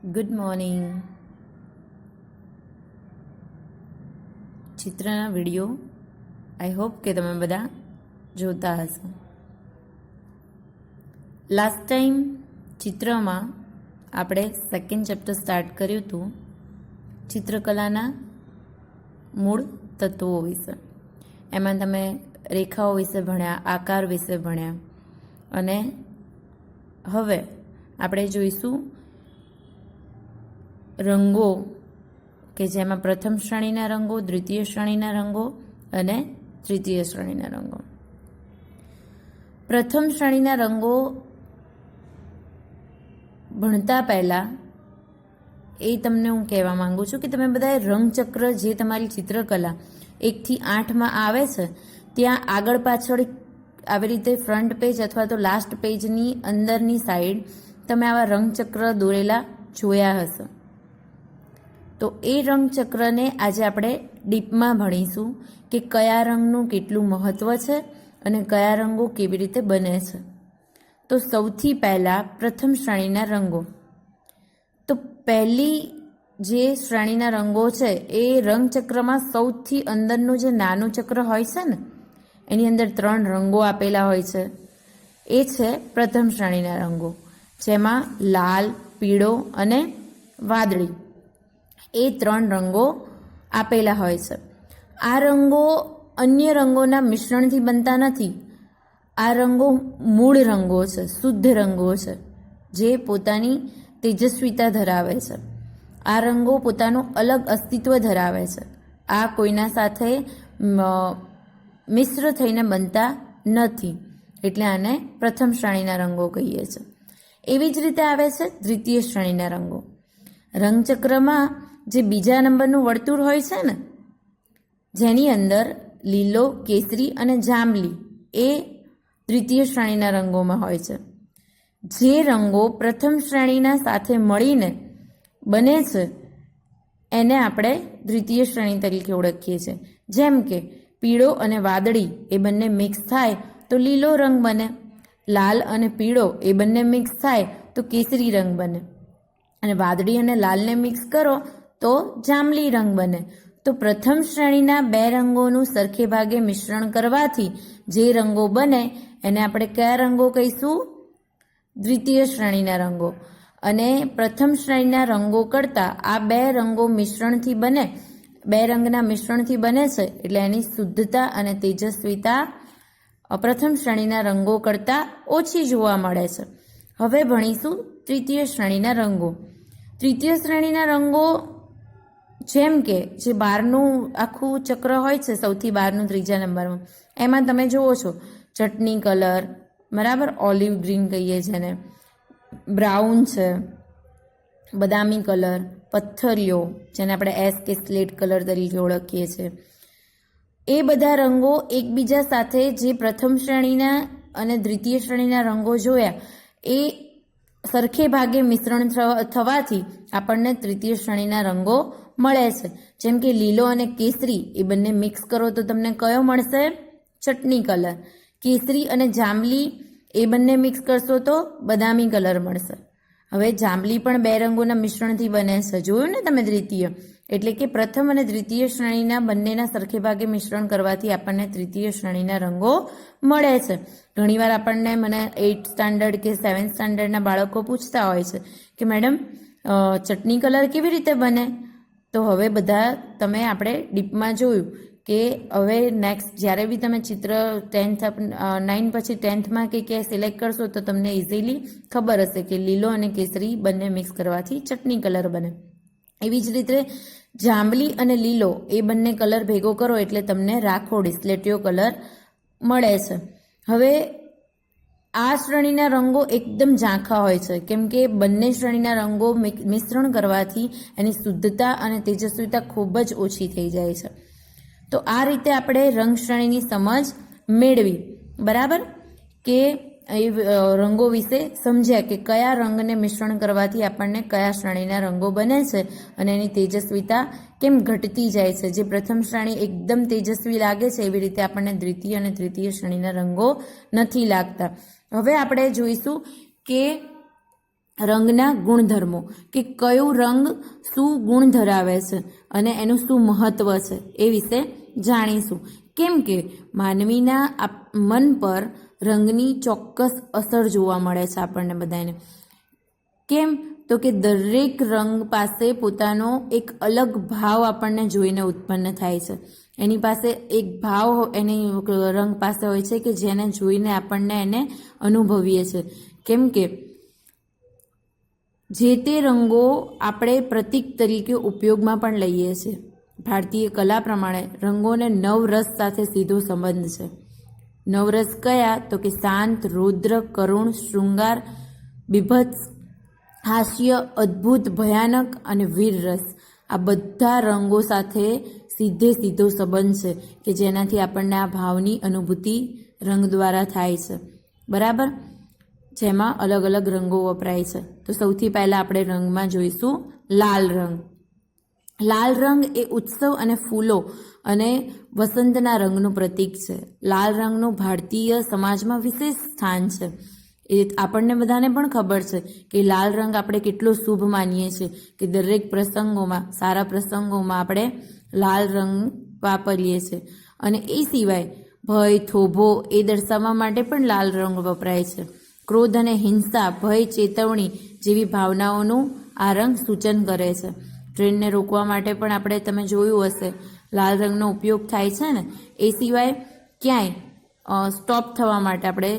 Good morning. ચિત્રના video I hope કે તમે બધા જોતા હશો. લાસ્ટ ટાઈમ ચિત્રમાં આપણે સેકન્ડ ચેપ્ટર સ્ટાર્ટ કર્યું હતું ચિત્રકલાના મૂળ તત્વો વિશે. એમાં તમે રેખાઓ વિશે ભણ્યા, આકાર વિશે ભણ્યા, અને હવે આપણે જોઈશું રંગો, કે જેમાં પ્રથમ શ્રેણીના રંગો, દ્વિતીય શ્રેણીના રંગો અને તૃતીય શ્રેણીના રંગો. પ્રથમ શ્રેણીના રંગો ભણતા પહેલાં એ તમને હું કહેવા માંગુ છું કે તમે બધાએ રંગચક્ર જે તમારી ચિત્રકલા 1 થી 8માં આવે છે ત્યાં આગળ પાછળ આવી રીતે ફ્રન્ટ પેજ અથવા તો લાસ્ટ પેજની અંદરની સાઈડ તમે આવા રંગચક્ર દોરેલા જોયા હશે. તો એ રંગચક્રને આજે આપણે ડીપમાં ભણીશું કે કયા રંગનું કેટલું મહત્ત્વ છે અને કયા રંગો કેવી રીતે બને છે. તો સૌથી પહેલાં પ્રથમ શ્રેણીના રંગો. તો પહેલી જે શ્રેણીના રંગો છે એ રંગચક્રમાં સૌથી અંદરનું જે નાનું ચક્ર હોય છે ને એની અંદર 3 રંગો આપેલા હોય છે. એ છે પ્રથમ શ્રેણીના રંગો, જેમાં લાલ, પીળો અને વાદળી એ 3 રંગો આપેલા હોય છે. આ રંગો અન્ય રંગોના મિશ્રણથી બનતા નથી. આ રંગો મૂળ રંગો છે, શુદ્ધ રંગો છે, જે પોતાની તેજસ્વીતા ધરાવે છે. આ રંગો પોતાનું અલગ અસ્તિત્વ ધરાવે છે. આ કોઈના સાથે મિશ્ર થઈને બનતા નથી, એટલે આને પ્રથમ શ્રેણીના રંગો કહીએ છીએ. એવી જ રીતે આવે છે દ્વિતીય શ્રેણીના રંગો. રંગચક્રમાં જે બીજા નંબરનું વર્તુળ હોય છે ને, જેની અંદર લીલો, કેસરી અને જાંબલી એ દ્વિતીય શ્રેણીના રંગોમાં હોય છે. જે રંગો પ્રથમ શ્રેણીના સાથે મળીને બને છે એને આપણે દ્વિતીય શ્રેણી તરીકે ઓળખીએ છીએ. જેમ કે પીળો અને વાદળી એ બંને મિક્સ થાય તો લીલો રંગ બને, લાલ અને પીળો એ બંને મિક્સ થાય તો કેસરી રંગ બને, અને વાદળી અને લાલને મિક્સ કરો તો જાંબલી રંગ બને. તો પ્રથમ શ્રેણીના 2 રંગોનું સરખે ભાગે મિશ્રણ કરવાથી જે રંગો બને એને આપણે કયા રંગો કહીશું? દ્વિતીય શ્રેણીના રંગો. અને પ્રથમ શ્રેણીના રંગો કરતાં આ 2 રંગો મિશ્રણથી બને, 2 રંગના મિશ્રણથી બને છે, એટલે એની શુદ્ધતા અને તેજસ્વીતા પ્રથમ શ્રેણીના રંગો કરતાં ઓછી જોવા મળે છે. હવે ભણીશું તૃતીય શ્રેણીના રંગો. તૃતીય શ્રેણીના રંગો જેમ કે જે બહારનું આખું ચક્ર હોય છે, સૌથી બહારનું ત્રીજા નંબરમાં, એમાં તમે જુઓ છો ચટણી કલર, બરાબર, ઓલિવ ગ્રીન કહીએ જેને, બ્રાઉન છે, બદામી કલર, પથ્થરિયો જેને આપણે એસ કે સ્લેટ કલર તરીકે ઓળખીએ છીએ. એ બધા રંગો એકબીજા સાથે જે પ્રથમ શ્રેણીના અને દ્વિતીય શ્રેણીના રંગો જોયા એ સરખે ભાગે મિશ્રણ થવાથી આપણને તૃતીય શ્રેણીના રંગો મળે છે. જેમ કે લીલો અને કેસરી એ બંને મિક્સ કરો તો તમને કયો મળશે? ચટણી કલર. કેસરી અને જાંબલી એ બંને મિક્સ કરશો તો બદામી કલર મળશે. હવે જાંબલી પણ 2 રંગોના મિશ્રણથી બને છે, જોયું ને તમે દ્વિતીય. એટલે કે પ્રથમ અને દ્વિતીય શ્રેણીના બંનેના સરખે ભાગે મિશ્રણ કરવાથી આપણને તૃતીય શ્રેણીના રંગો મળે છે. ઘણીવાર આપણને મને 8th સ્ટાન્ડર્ડ કે 7th સ્ટાન્ડર્ડના બાળકો પૂછતા હોય છે કે મેડમ ચટણી કલર કેવી રીતે બને? તો હવે બધા તમે આપણે ડીપમાં જોયું કે હવે નેક્સ્ટ જ્યારે બી તમે ચિત્ર 9 પછી 10thમાં કે ક્યાંય સિલેક્ટ કરશો તો તમને ઇઝીલી ખબર હશે કે લીલો અને કેસરી બંને મિક્સ કરવાથી ચટણી કલર બને. એવી જ રીતે જાંબલી અને લીલો એ બંને કલર ભેગો કરો એટલે તમને રાખોડી સ્લેટીયો કલર મળે છે. હવે આ શ્રેણીના રંગો એકદમ ઝાંખા હોય છે, કેમ કે બંને શ્રેણીના રંગો મિશ્રણ કરવાથી એની શુદ્ધતા અને તેજસ્વીતા ખૂબ જ ઓછી થઈ જાય છે. તો આ રીતે આપણે રંગ શ્રેણીની સમજ મેળવી, બરાબર, કે એ રંગો વિશે સમજ્યા કે કયા રંગને મિશ્રણ કરવાથી આપણને કયા શ્રેણીના રંગો બને છે અને એની તેજસ્વીતા કેમ ઘટતી જાય છે. જે પ્રથમ શ્રેણી એકદમ તેજસ્વી લાગે છે એવી રીતે આપણને દ્વિતીય અને તૃતીય શ્રેણીના રંગો નથી લાગતા. હવે આપણે જોઈશું કે રંગના ગુણધર્મો કે કયો રંગ શું ગુણ ધરાવે છે અને એનું શું મહત્વ છે એ વિશે જાણીશું. કેમ કે માનવીના મન પર રંગની ચોક્કસ અસર જોવા મળે છે આપણને બધાને. કેમ તો કે દરેક રંગ પાસે પોતાનો એક અલગ ભાવ આપણને જોઈને ઉત્પન્ન થાય છે. એની પાસે એક ભાવ એની રંગ પાસે હોય છે કે જેને જોઈને આપણને એને અનુભવીએ છીએ. કેમ કે જે તે રંગો આપણે પ્રતીક તરીકે ઉપયોગમાં પણ લઈએ છીએ. ભારતીય કલા પ્રમાણે રંગોને નવરસ સાથે સીધો સંબંધ છે. નવરસ કયા? તો કે શાંત, રૌદ્ર, કરુણ, શૃંગાર, બીભત્સ, હાસ્ય, અદ્ભુત, ભયાનક અને વીર રસ. આ બધા રંગો સાથે સીધો સંબંધ છે કે જેનાથી આપણને આ ભાવની અનુભૂતિ રંગ દ્વારા થાય છે. બરાબર, જેમાં અલગ અલગ રંગો વપરાય છે. તો સૌથી પહેલાં આપણે રંગમાં જોઈશું લાલ રંગ. લાલ રંગ એ ઉત્સવ અને ફૂલો અને વસંતના રંગનું પ્રતીક છે. લાલ રંગનું ભારતીય સમાજમાં વિશેષ સ્થાન છે. એ આપણને બધાને પણ ખબર છે કે લાલ રંગ આપણે કેટલો શુભ માનીએ છીએ કે દરેક પ્રસંગોમાં, સારા પ્રસંગોમાં આપણે લાલ રંગ વાપરીએ છીએ. અને એ સિવાય ભય, થોભો એ દર્શાવવા માટે પણ લાલ રંગ વપરાય છે. ક્રોધ અને હિંસા, ભય, ચેતવણી જેવી ભાવનાઓનું આ રંગ સૂચન કરે છે. ટ્રેનને રોકવા માટે પણ આપણે તમે જોયું હશે લાલ રંગનો ઉપયોગ થાય છે ને. એ સિવાય ક્યાંય સ્ટોપ થવા માટે આપણે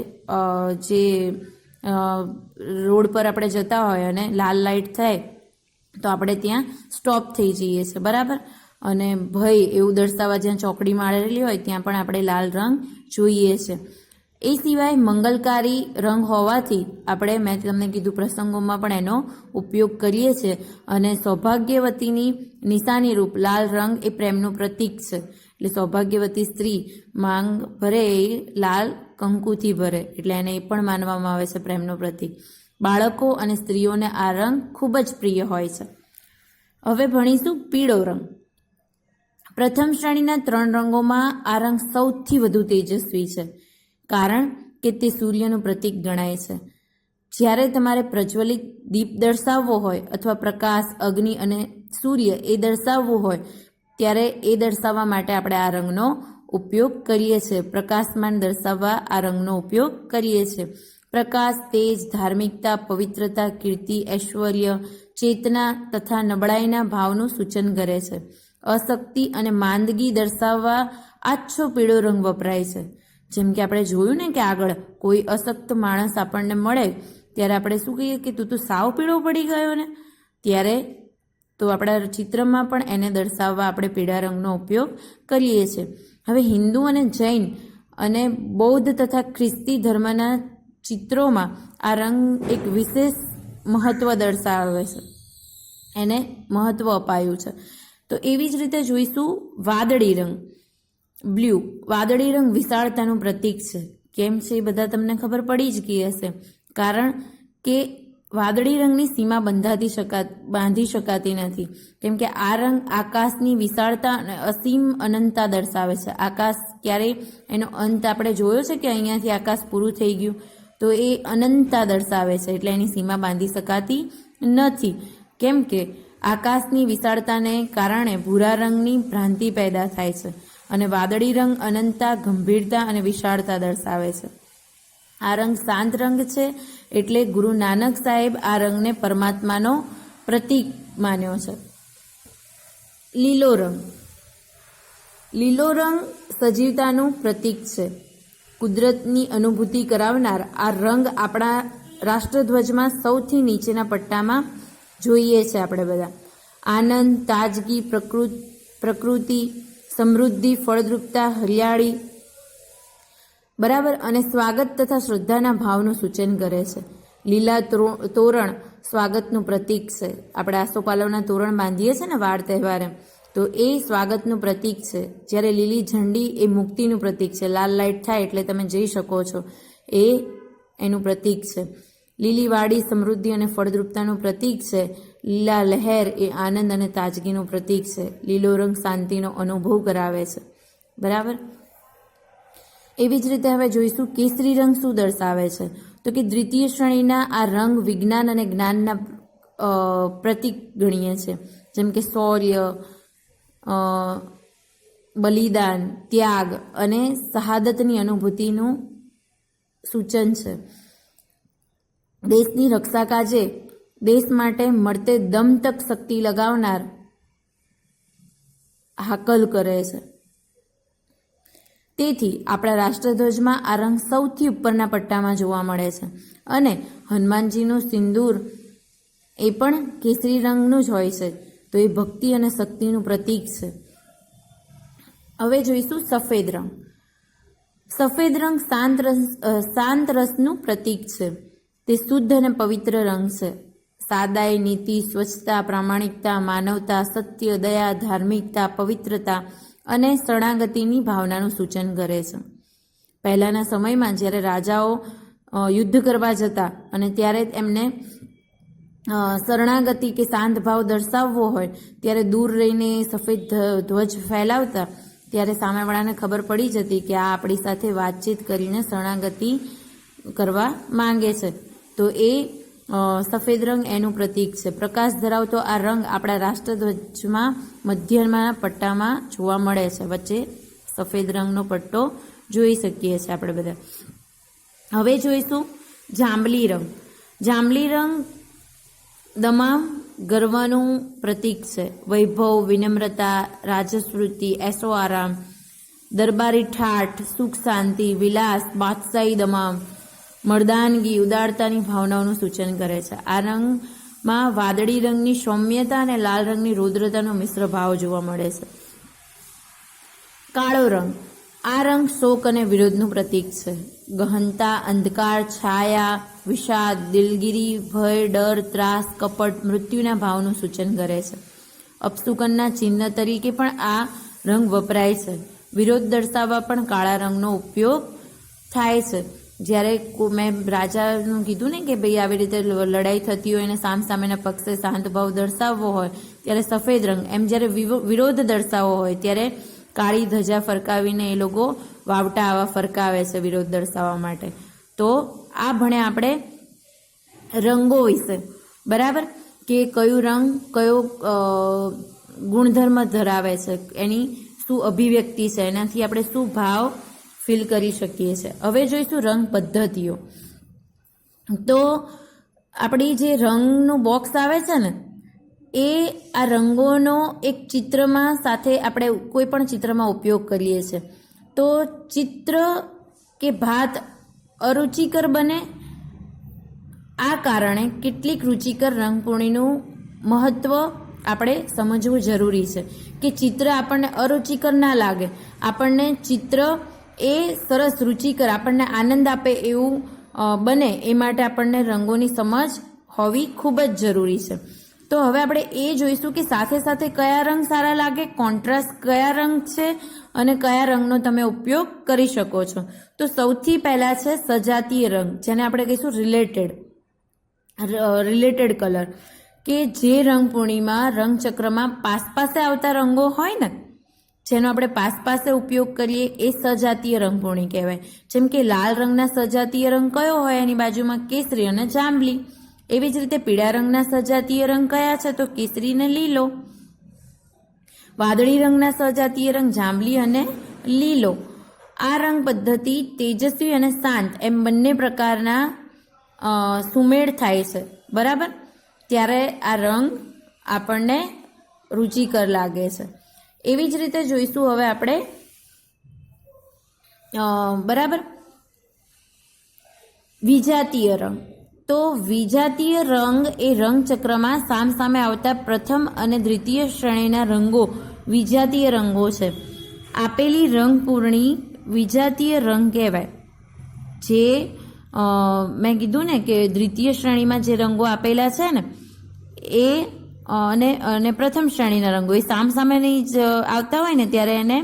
જે રોડ પર આપણે જતા હોય અને લાલ લાઇટ થાય તો આપણે ત્યાં સ્ટોપ થઈ જઈએ છીએ. બરાબર. અને ભય એવું દર્શાવવા જ્યાં ચોકડી મારેલી હોય ત્યાં પણ આપણે લાલ રંગ જોઈએ છે. એ સિવાય મંગલકારી રંગ હોવાથી આપણે, મેં તમને કીધું, પ્રસંગોમાં પણ એનો ઉપયોગ કરીએ છીએ. અને સૌભાગ્યવતીની નિશાની રૂપ લાલ રંગ એ પ્રેમનું પ્રતીક છે. એટલે સૌભાગ્યવતી સ્ત્રી માંગ ભરે એ લાલ કંકુથી ભરે, એટલે એને એ પણ માનવામાં આવે છે પ્રેમનું પ્રતીક. બાળકો અને સ્ત્રીઓને આ રંગ ખૂબ જ પ્રિય હોય છે. હવે ભણીશું પીળો રંગ. પ્રથમ શ્રેણીના 3 રંગોમાં આ રંગ સૌથી વધુ તેજસ્વી છે, કારણ કે તે સૂર્યનું પ્રતીક ગણાય છે. જ્યારે તમારે પ્રજ્વલિત દીપ દર્શાવવો હોય અથવા પ્રકાશ, અગ્નિ અને સૂર્ય એ દર્શાવવું હોય ત્યારે એ દર્શાવવા માટે આપણે આ રંગનો ઉપયોગ કરીએ છીએ. પ્રકાશમાન દર્શાવવા આ રંગનો ઉપયોગ કરીએ છીએ. પ્રકાશ, તેજ, ધાર્મિકતા, પવિત્રતા, કીર્તિ, ઐશ્વર્ય, ચેતના તથા નબળાઈના ભાવનું સૂચન કરે છે. અશક્તિ અને માંદગી દર્શાવવા આછો પીળો રંગ વપરાય છે. જેમ કે આપણે જોયું ને કે આગળ કોઈ અશક્ત માણસ આપણને મળે ત્યારે આપણે શું કહીએ કે તું તો સાવ પીળો પડી ગયો ને. ત્યારે તો આપણા ચિત્રમાં પણ એને દર્શાવવા આપણે પીળા રંગનો ઉપયોગ કરીએ છીએ. હવે હિન્દુ અને જૈન અને બૌદ્ધ તથા ખ્રિસ્તી ધર્મના ચિત્રોમાં આ રંગ એક વિશેષ મહત્વ દર્શાવે છે, એને મહત્વ અપાયું છે. તો એવી જ રીતે જોઈશું વાદળી રંગ. બ્લુ. વાદળી રંગ વિશાળતાનું પ્રતીક છે. કેમ છે એ બધા તમને ખબર પડી જ ગઈ હશે. કારણ કે વાદળી રંગની સીમા બાંધી શકાતી નથી. કેમ કે આ રંગ આકાશની વિશાળતા અને અસીમ અનંતતા દર્શાવે છે. આકાશ ક્યારેય એનો અંત આપણે જોયો છે કે અહીંયાથી આકાશ પૂરું થઈ ગયું, તો એ અનંતતા દર્શાવે છે. એટલે એની સીમા બાંધી શકાતી નથી. કેમ કે આકાશની વિશાળતાને કારણે ભૂરા રંગની ભ્રાંતિ પેદા થાય છે અને વાદળી રંગ અનંતતા, ગંભીરતા અને વિશાળતા દર્શાવે છે. આ રંગ શાંત રંગ છે, એટલે ગુરુ નાનક સાહેબ આ રંગને પરમાત્માનો પ્રતીક માન્યો છે. લીલો રંગ. લીલો રંગ સજીવતાનું પ્રતીક છે. કુદરતની અનુભૂતિ કરાવનાર આ રંગ આપણા રાષ્ટ્રધ્વજમાં સૌથી નીચેના પટ્ટામાં જોઈએ છે આપણે બધા. આનંદ, તાજગી, પ્રકૃતિ, સમૃદ્ધિ, ફળદ્રુપતા, હરિયાળી, બરાબર, અને સ્વાગત તથા શ્રદ્ધાના ભાવનું સૂચન કરે છે. લીલા તોરણ સ્વાગતનું પ્રતીક છે. આપણે આસોપાલવના તોરણ બાંધીએ છીએ ને વાર તહેવારે, તો એ સ્વાગતનું પ્રતીક છે. જ્યારે લીલી ઝંડી એ મુક્તિનું પ્રતીક છે. લાલ લાઇટ થાય એટલે તમે જઈ શકો છો, એ એનું પ્રતીક છે. લીલી વાડી સમૃદ્ધિ અને ફળદ્રુપતાનું પ્રતીક છે. લીલા લહેર એ આનંદ અને તાજગીનું પ્રતીક છે. લીલો રંગ શાંતિનો અનુભવ કરાવે છે. બરાબર. એવી જ રીતે હવે જોઈશું કેસરી રંગ શું દર્શાવે છે. તો કે દ્વિતીય શ્રેણીના આ રંગ વિજ્ઞાન અને જ્ઞાનના પ્રતીક ગણીએ છે, જેમ કે શૌર્ય, બલિદાન, ત્યાગ અને શહાદતની અનુભૂતિનું સૂચન છે. દેશની રક્ષા કાજે દેશ માટે મળતે દમ તક શક્તિ લગાવનાર હાકલ કરે છે. તેથી આપણા રાષ્ટ્રધ્વજમાં આ રંગ સૌથી ઉપરના પટ્ટામાં જોવા મળે છે અને હનુમાનજીનું સિંદૂર એ પણ કેસરી રંગનું જ હોય છે, તો એ ભક્તિ અને શક્તિનું પ્રતીક છે. હવે જોઈશું સફેદ રંગ. સફેદ રંગ શાંત રસનું પ્રતીક છે. તે શુદ્ધ અને પવિત્ર રંગ છે. સાદાઈ, નીતિ, સ્વચ્છતા, પ્રામાણિકતા, માનવતા, સત્ય, દયા, ધાર્મિકતા, પવિત્રતા અને શરણાગતિની ભાવનાનું સૂચન કરે છે. પહેલાંના સમયમાં જ્યારે રાજાઓ યુદ્ધ કરવા જતા અને ત્યારે એમને શરણાગતિ કે શાંત ભાવ દર્શાવવો હોય ત્યારે દૂર રહીને સફેદ ધ્વજ ફેલાવતા, ત્યારે સામેવાળાને ખબર પડી જતી કે આ આપણી સાથે વાતચીત કરીને શરણાગતિ કરવા માંગે છે. તો એ સફેદ રંગ એનું પ્રતીક છે. પ્રકાશ ધરાવતો આ રંગ આપણા રાષ્ટ્રધ્વજમાં મધ્યના પટ્ટામાં જોવા મળે છે. વચ્ચે સફેદ રંગનો પટ્ટો જોઈ શકીએ છીએ આપણે બધા. હવે જોઈશું જાંબલી રંગ. જાંબલી રંગ દમામ ગર્વનું પ્રતીક છે. વૈભવ, વિનમ્રતા, રાજસ્વૃત્તિ, એસો આરામ, દરબારી ઠાઠ, સુખ શાંતિ, વિલાસ, બાદશાહી દમામ, મર્દાનગી, ઉદારતાની ભાવનાઓનું સૂચન કરે છે. આ રંગમાં વાદળી રંગની સૌમ્યતા અને લાલ રંગની રૌદ્રતાનો મિશ્ર ભાવ જોવા મળે છે. કાળો રંગ. આ રંગ શોક અને વિરોધનું પ્રતીક છે. ગહનતા, અંધકાર, છાયા, વિષાદ, દિલગીરી, ભય, ડર, ત્રાસ, કપટ, મૃત્યુના ભાવનું સૂચન કરે છે. અપશુકનના ચિહ્ન તરીકે પણ આ રંગ વપરાય છે. વિરોધ દર્શાવવા પણ કાળા રંગનો ઉપયોગ થાય છે. જ્યારે મેં રાજાનું કીધું ને કે ભાઈ આવી રીતે લડાઈ થતી હોય અને સામસામેના પક્ષે શાંત ભાવ દર્શાવવો હોય ત્યારે સફેદ રંગ, એમ જ્યારે વિરોધ દર્શાવવો હોય ત્યારે કાળી ધજા ફરકાવીને એ લોકો વાવટા આવા ફરકાવે છે વિરોધ દર્શાવવા માટે. તો આ ભણ્યા આપણે રંગો વિશે, બરાબર, કે કયું રંગ કયો ગુણધર્મ ધરાવે છે, એની શું અભિવ્યક્તિ છે, એનાથી આપણે શું ભાવ ફીલ કરી શકીએ છીએ. હવે જોઈશું રંગ પદ્ધતિઓ. તો આપણી જે રંગનું બોક્સ આવે છે ને, એ આ રંગોનો એક ચિત્રમાં સાથે આપણે કોઈ પણ ચિત્રમાં ઉપયોગ કરીએ છીએ. તો ચિત્ર કે ભાત અરુચિકર બને. આ કારણે કેટલીક રુચિકર રંગપૂર્ણીનું મહત્ત્વ આપણે સમજવું જરૂરી છે કે ચિત્ર આપણને અરુચિકર ના લાગે. આપણને ચિત્ર એ સરસ રુચિકર, આપણને આનંદ આપે એવું બને એ માટે આપણને રંગોની સમજ હોવી ખૂબ જ જરૂરી છે. તો હવે આપણે એ જોઈશું કે સાથે સાથે કયા રંગ સારા લાગે, કોન્ટ્રાસ્ટ કયા રંગ છે અને કયા રંગનો તમે ઉપયોગ કરી શકો છો. તો સૌથી પહેલાં છે સજાતીય રંગ, જેને આપણે કહીશું રિલેટેડ કલર, કે જે રંગપૂર્ણીમાં રંગચક્રમાં પાસે આવતા રંગો હોય ને, જેનો આપણે પાસે ઉપયોગ કરીએ એ સજાતીય રંગપૂર્ણી કહેવાય. જેમ કે લાલ રંગના સજાતીય રંગ કયો હોય, એની બાજુમાં કેસરી અને જાંબલી. એવી જ રીતે પીળા રંગના સજાતીય રંગ કયા છે, તો કેસરી અને લીલો. વાદળી રંગના સજાતીય રંગ જાંબલી અને લીલો. આ રંગ પદ્ધતિ તેજસ્વી અને શાંત એમ બંને પ્રકારના સુમેળ થાય છે, બરાબર, ત્યારે આ રંગ આપણને રુચિકર લાગે છે. એવી જ રીતે જોઈશું હવે આપણે, બરાબર, વિજાતીય રંગ. તો વિજાતીય રંગ એ રંગચક્રમાં સામસામે આવતા પ્રથમ અને દ્વિતીય શ્રેણીના રંગો વિજાતીય રંગો છે. આપેલી રંગપૂર્ણી વિજાતીય રંગ કહેવાય. જે મેં કીધું ને કે દ્વિતીય શ્રેણીમાં જે રંગો આપેલા છે ને એ અને પ્રથમ શ્રેણીના રંગો એ સામસામેની જ આવતા હોય ને ત્યારે એને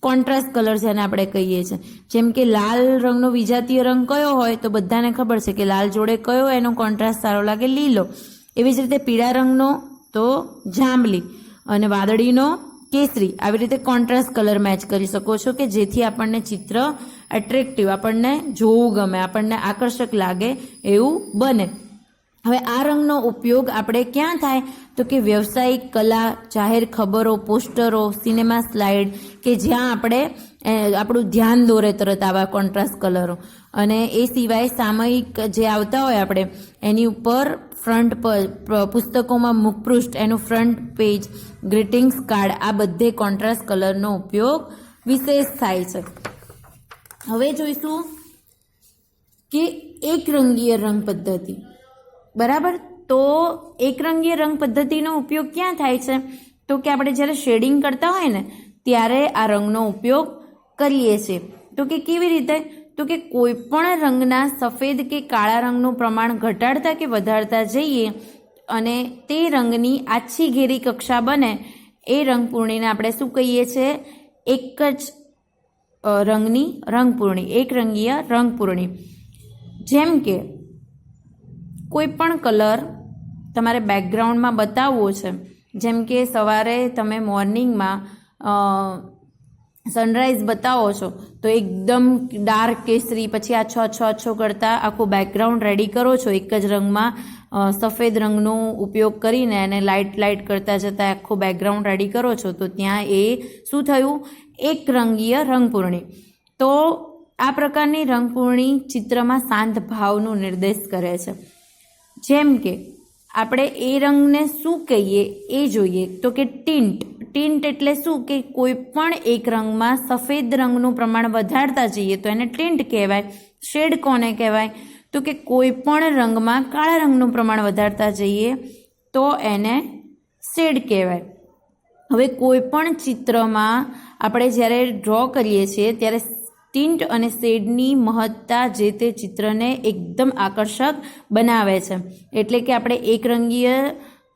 કોન્ટ્રાસ્ટ કલર જેને આપણે કહીએ છીએ. જેમ કે લાલ રંગનો વિજાતીય રંગ કયો હોય તો બધાને ખબર છે કે લાલ જોડે કયો એનો કોન્ટ્રાસ્ટ સારો લાગે, લીલો. એવી જ રીતે પીળા રંગનો તો જાંબલી અને વાદળીનો કેસરી. આવી રીતે કોન્ટ્રાસ્ટ કલર મેચ કરી શકો છો કે જેથી આપણને ચિત્ર એટ્રેક્ટિવ, આપણને જોવું ગમે, આપણને આકર્ષક લાગે એવું બને. હવે આ રંગનો ઉપયોગ આપણે ક્યાં થાય તો કે વ્યવસાયિક, કલા, જાહેર ખબરો, પોસ્ટરો, સિનેમા સ્લાઇડ કે જ્યાં આપણે આપણું ધ્યાન દોરે તરત આવા કોન્ટ્રાસ્ટ કલરો. અને એ સિવાય સામયિક જે આવતા હોય આપણે એની ઉપર ફ્રન્ટ પર પુસ્તકોમાં મુખપૃષ્ઠ, એનું ફ્રન્ટ પેજ, ગ્રીટિંગ્સ કાર્ડ, આ બધે કોન્ટ્રાસ્ટ કલરનો ઉપયોગ વિશેષ થાય છે. હવે જોઈશું કે એકરંગીય રંગ પદ્ધતિ. બરાબર, તો એકરંગીય રંગ પદ્ધતિનો ઉપયોગ ક્યાં થાય છે તો કે આપણે જ્યારે શેડિંગ કરતા હોય ને ત્યારે આ રંગનો ઉપયોગ કરીએ છીએ. તો કે કેવી રીતે તો કે કોઈ પણ રંગના સફેદ કે કાળા રંગનું પ્રમાણ ઘટાડતા કે વધારતા જઈએ અને તે રંગની આછી ઘેરી કક્ષા બને એ રંગપૂર્ણીને આપણે શું કહીએ છીએ? એક જ રંગની રંગપૂર્ણી, એકરંગીય રંગપૂર્ણી. જેમ કે કોઈ પણ કલર તમારે બેકગ્રાઉન્ડમાં બતાવવો છે, જેમ કે સવારે તમે મોર્નિંગમાં સનરાઈઝ બતાવો છો તો એકદમ ડાર્ક કેસરી, પછી આછો કરતા આખું બેકગ્રાઉન્ડ રેડી કરો છો એક જ રંગમાં, સફેદ રંગનો ઉપયોગ કરીને એને લાઇટ કરતા જતાં આખું બેકગ્રાઉન્ડ રેડી કરો છો તો ત્યાં એ શું થયું? એકરંગીય રંગપૂર્ણી. તો આ પ્રકારની રંગપૂર્ણી ચિત્રમાં શાંત ભાવનું નિર્દેશ કરે છે. જેમ કે આપણે એ રંગને શું કહીએ એ જોઈએ તો કે ટિન્ટ. ટિન્ટ એટલે શું કે કોઈ પણ એક રંગમાં સફેદ રંગનું પ્રમાણ વધારતા જઈએ તો એને ટિન્ટ કહેવાય. શેડ કોને કહેવાય તો કે કોઈ પણ રંગમાં કાળા રંગનું પ્રમાણ વધારતા જઈએ તો એને શેડ કહેવાય. હવે કોઈ પણ ચિત્રમાં આપણે જ્યારે ડ્રો કરીએ છીએ ત્યારે ટિન્ટ અને શેડની મહત્તા જે તે ચિત્રને એકદમ આકર્ષક બનાવે છે. એટલે કે આપણે એકરંગીય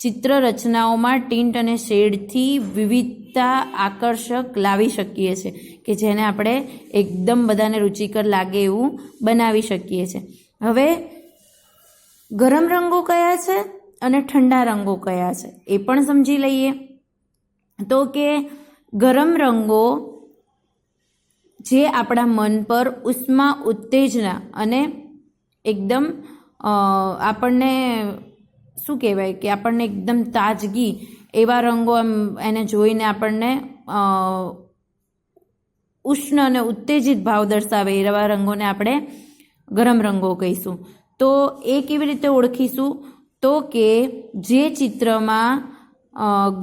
ચિત્ર રચનાઓમાં ટિન્ટ અને શેડથી વિવિધતા આકર્ષક લાવી શકીએ છીએ કે જેને આપણે એકદમ બધાને રુચિકર લાગે એવું બનાવી શકીએ છીએ. હવે ગરમ રંગો કયા છે અને ઠંડા રંગો કયા છે એ પણ સમજી લઈએ. તો કે ગરમ રંગો જે આપણા મન પર ઉષ્મા, ઉત્તેજના અને એકદમ આપણને શું કહેવાય કે આપણને એકદમ તાજગી એવા રંગો એને જોઈને આપણને ઉષ્ણ અને ઉત્તેજિત ભાવ દર્શાવે એવા રંગોને આપણે ગરમ રંગો કહીશું. તો એ કેવી રીતે ઓળખીશું તો કે જે ચિત્રમાં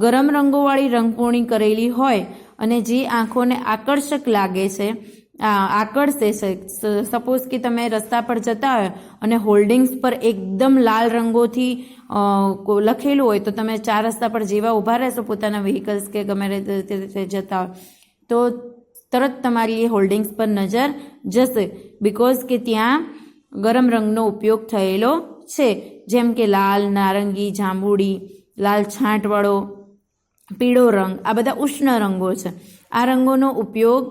ગરમ રંગોવાળી રંગપૂર્ણી કરેલી હોય અને જે આંખોને આકર્ષક લાગે છે, આકર્ષે છે. સપોઝ કે તમે રસ્તા પર જતા હોય અને હોલ્ડિંગ્સ પર એકદમ લાલ રંગોથી લખેલું હોય તો તમે 4 રસ્તા પર જેવા ઊભા રહેશો પોતાના વ્હીકલ્સ કે ગમે રીતે જતા હોય તો તરત તમારી એ હોલ્ડિંગ્સ પર નજર જશે, બિકોઝ કે ત્યાં ગરમ રંગનો ઉપયોગ થયેલો છે. જેમ કે લાલ, નારંગી, જાંબુડી, લાલ છાંટવાળો, પીળો રંગ, આ બધા ઉષ્ણ રંગો છે. આ રંગોનો ઉપયોગ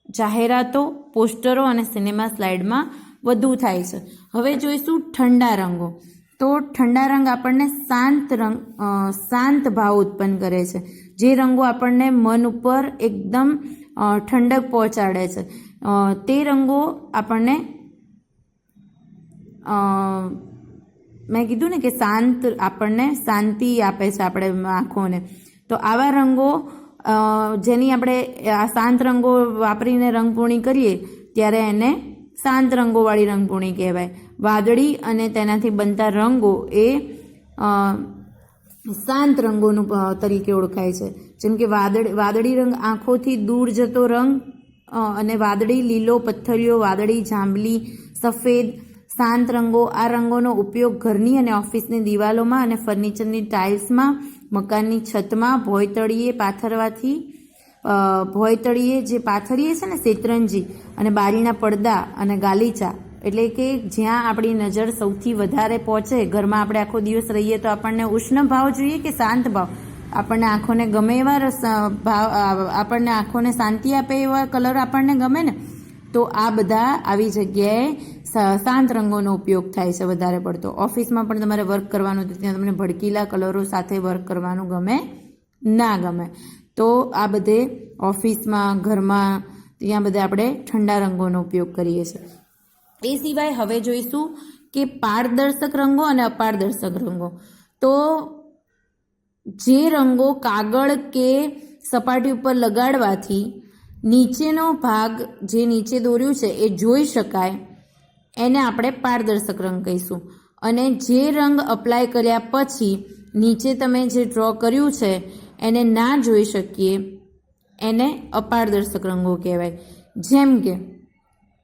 જાહેરાતો, પોસ્ટરો અને સિનેમા સ્લાઇડમાં વધુ થાય છે. હવે જોઈશું ઠંડા રંગો. તો ઠંડા રંગ આપણને શાંત ભાવ ઉત્પન્ન કરે છે. જે રંગો આપણને મન ઉપર એકદમ ઠંડક પહોંચાડે છે તે રંગો આપણને મેં કીધું ને કે આપણને શાંતિ આપે છે આપણે આંખોને. તો આવા રંગો જેની આપણે આ શાંત રંગો વાપરીને રંગપૂર્ણી કરીએ ત્યારે એને શાંત રંગોવાળી રંગપૂર્ણી કહેવાય. વાદળી અને તેનાથી બનતા રંગો એ શાંત રંગોનું તરીકે ઓળખાય છે. જેમ કે વાદળી રંગ આંખોથી દૂર જતો રંગ અને વાદળી, લીલો, પથ્થરિયો, વાદળી, જાંબલી, સફેદ, શાંત રંગો. આ રંગોનો ઉપયોગ ઘરની અને ઓફિસની દિવાલોમાં અને ફર્નિચરની ટાઇલ્સમાં, મકાનની છતમાં, ભોયતળીએ જે પાથરીએ છે ને શેતરંજી, અને બારીના પડદા અને ગાલીચા, એટલે કે જ્યાં આપણી નજર સૌથી વધારે પહોંચે. ઘરમાં આપણે આખો દિવસ રહીએ તો આપણને ઉષ્ણ ભાવ જોઈએ કે શાંત ભાવ? આપણને આંખોને ગમે એવા ભાવ, આપણને આંખોને શાંતિ આપે એવા કલર આપણને ગમે ને. તો આ બધા આવી જગ્યાએ શાંત રંગોનો ઉપયોગ થાય છે વધારે પડતો. ઓફિસમાં પણ તમારે વર્ક કરવાનું તો ત્યાં તમને ભડકીલા કલરો સાથે વર્ક કરવાનું ગમે ના ગમે. તો આ બધે ઓફિસમાં, ઘરમાં, ત્યાં બધા આપણે ઠંડા રંગોનો ઉપયોગ કરીએ છીએ. એ સિવાય હવે જોઈશું કે પારદર્શક રંગો અને અપારદર્શક રંગો. તો જે રંગો કાગળ કે સપાટી ઉપર લગાડવાથી નીચેનો ભાગ જે નીચે દોર્યું છે એ જોઈ શકાય એને આપણે પારદર્શક રંગ કહીશું. અને જે રંગ અપ્લાય કર્યા પછી નીચે તમે જે ડ્રો કર્યું છે એને ના જોઈ શકીએ એને અપારદર્શક રંગો કહેવાય. જેમ કે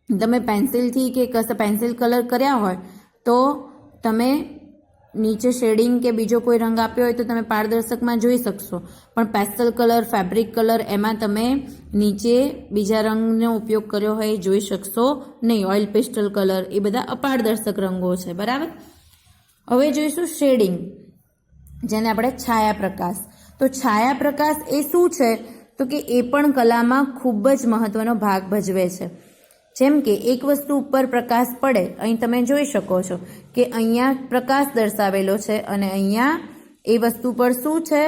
તમે પેન્સિલથી કે કશે પેન્સિલ કલર કર્યા હોય તો તમે નીચે શેડિંગ કે બીજો કોઈ રંગ આપ્યો હોય તો તમે પારદર્શકમાં જોઈ શકશો, પણ પેસ્ટલ કલર, ફેબ્રિક કલર એમાં તમે નીચે બીજા રંગનો ઉપયોગ કર્યો હોય એ જોઈ શકશો નહીં. ઓઇલ પેસ્ટલ કલર એ બધા અપારદર્શક રંગો છે, બરાબર. હવે જોઈશું શેડિંગ, જેને આપણે છાયાપ્રકાશ. તો છાયાપ્રકાશ એ શું છે તો કે એ પણ કલામાં ખૂબ જ મહત્વનો ભાગ ભજવે છે. જેમ કે એક વસ્તુ ઉપર પ્રકાશ પડે, અહીં તમે જોઈ શકો છો કે અહીંયા પ્રકાશ દર્શાવેલો છે અને અહીંયા એ વસ્તુ પર શું છે,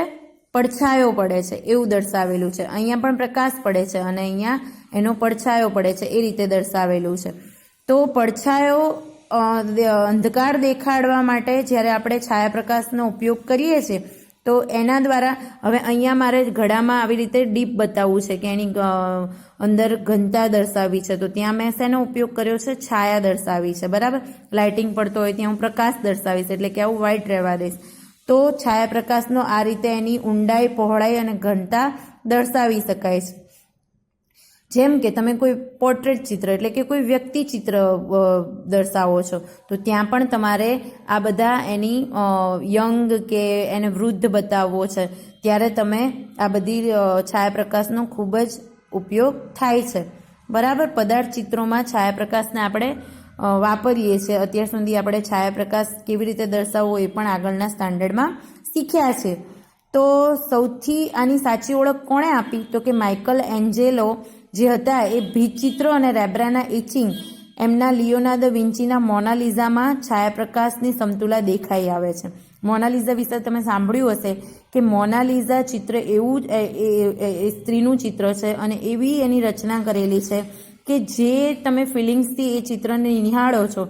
પડછાયો પડે છે એવું દર્શાવેલું છે. અહીંયા પણ પ્રકાશ પડે છે અને અહીંયા એનો પડછાયો પડે છે, એ રીતે દર્શાવેલું છે. તો પડછાયો અંધકાર દેખાડવા માટે જ્યારે આપણે છાયાપ્રકાશનો ઉપયોગ કરીએ છીએ તો એના દ્વારા હવે અહીંયા મારે ઘડામાં આવી રીતે ડીપ બતાવવું છે કે એની અંદર ઘનતા દર્શાવી છે, તો ત્યાં મેં શેનો ઉપયોગ કર્યો છે, છાયા દર્શાવી છે, બરાબર. લાઇટિંગ પડતો હોય ત્યાં હું પ્રકાશ દર્શાવીશ, એટલે કે આવું વ્હાઇટ રહેવા દઈશ. તો છાયાપ્રકાશનો આ રીતે એની ઊંડાઈ, પહોળાઈ અને ઘનતા દર્શાવી શકાય છે. જેમ કે તમે કોઈ પોર્ટ્રેટ ચિત્ર એટલે કે કોઈ વ્યક્તિ ચિત્ર દર્શાવો છો તો ત્યાં પણ તમારે આ બધા એની યંગ કે એને વૃદ્ધ બતાવવો છે ત્યારે તમે આ બધી છાયાપ્રકાશનો ખૂબ જ ઉપયોગ થાય છે, બરાબર. પદાર્થ ચિત્રોમાં છાયાપ્રકાશને આપણે વાપરીએ છીએ. અત્યાર સુધી આપણે છાયાપ્રકાશ કેવી રીતે દર્શાવવો એ પણ આગળના સ્ટાન્ડર્ડમાં શીખ્યા છે. તો સૌથી આની સાચી ઓળખ કોણે આપી તો કે માઇકલ એન્જેલો જે હતા એ ભીંતચિત્ર અને રેબ્રાના ઇચિંગ એમના લિયોનાર્દો વિન્ચીના મોનાલિઝામાં છાયાપ્રકાશની સમતુલા દેખાઈ આવે છે. મોનાલિઝા વિશે તમે સાંભળ્યું હશે કે મોનાલિઝા ચિત્ર એવું સ્ત્રીનું ચિત્ર છે અને એવી એની રચના કરેલી છે કે જે તમે ફિલિંગ્સથી એ ચિત્રને નિહાળો છો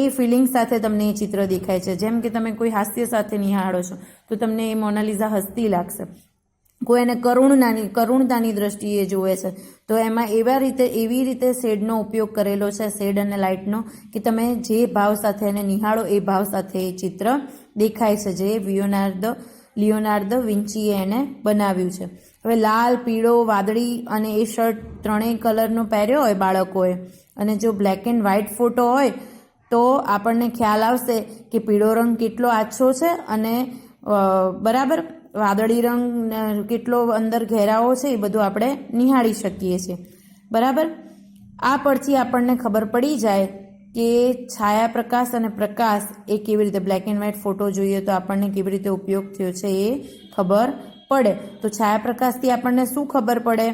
એ ફિલિંગ્સ સાથે તમને એ ચિત્ર દેખાય છે. જેમ કે તમે કોઈ હાસ્ય સાથે નિહાળો છો તો તમને એ મોનાલિઝા હસતી લાગશે, કોઈ એને કરુણતાની દ્રષ્ટિએ જુએ છે તો એમાં એવી રીતે શેડનો ઉપયોગ કરેલો છે, શેડ અને લાઇટનો, કે તમે જે ભાવ સાથે એને નિહાળો એ ભાવ સાથે એ ચિત્ર દેખાય છે, જે લિયોનાર્દો વિન્ચીએ એને બનાવ્યું છે. હવે લાલ, પીળો, વાદળી અને એ શર્ટ ત્રણેય કલરનો પહેર્યો હોય બાળકોએ અને જો બ્લેક એન્ડ વ્હાઇટ ફોટો હોય તો આપણને ખ્યાલ આવશે કે પીળો રંગ કેટલો આછો છે અને બરાબર વાદળી રંગ કેટલો અંદર ઘેરાવો છે એ બધું આપણે નિહાળી શકીએ છીએ, બરાબર. આ પરથી આપણને ખબર પડી જાય કે છાયાપ્રકાશ અને પ્રકાશ એ કેવી રીતે, બ્લેક એન્ડ વ્હાઇટ ફોટો જોઈએ તો આપણને કેવી રીતે ઉપયોગ થયો છે એ ખબર પડે. તો છાયાપ્રકાશથી આપણને શું ખબર પડે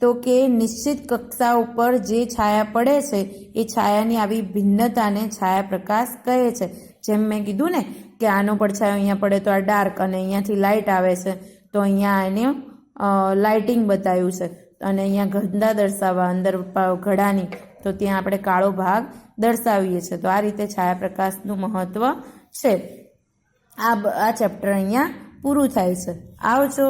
તો કે નિશ્ચિત કક્ષા ઉપર જે છાયા પડે છે એ છાયાની આવી ભિન્નતાને છાયાપ્રકાશ કહે છે. જેમ મેં કીધું ને કે આનો પડછાયો અહીંયા પડે તો આ ડાર્ક અને અહીંયાથી લાઇટ આવે છે તો અહીંયા એને લાઇટિંગ બતાવ્યું છે અને અહીંયા ઘનતા દર્શાવવા અંદર ઘડાની તો ત્યાં આપણે કાળો ભાગ દર્શાવીએ છીએ. તો આ રીતે છાયાપ્રકાશનું મહત્વ છે. આ ચેપ્ટર અહીંયા પૂરું થાય છે. આવજો.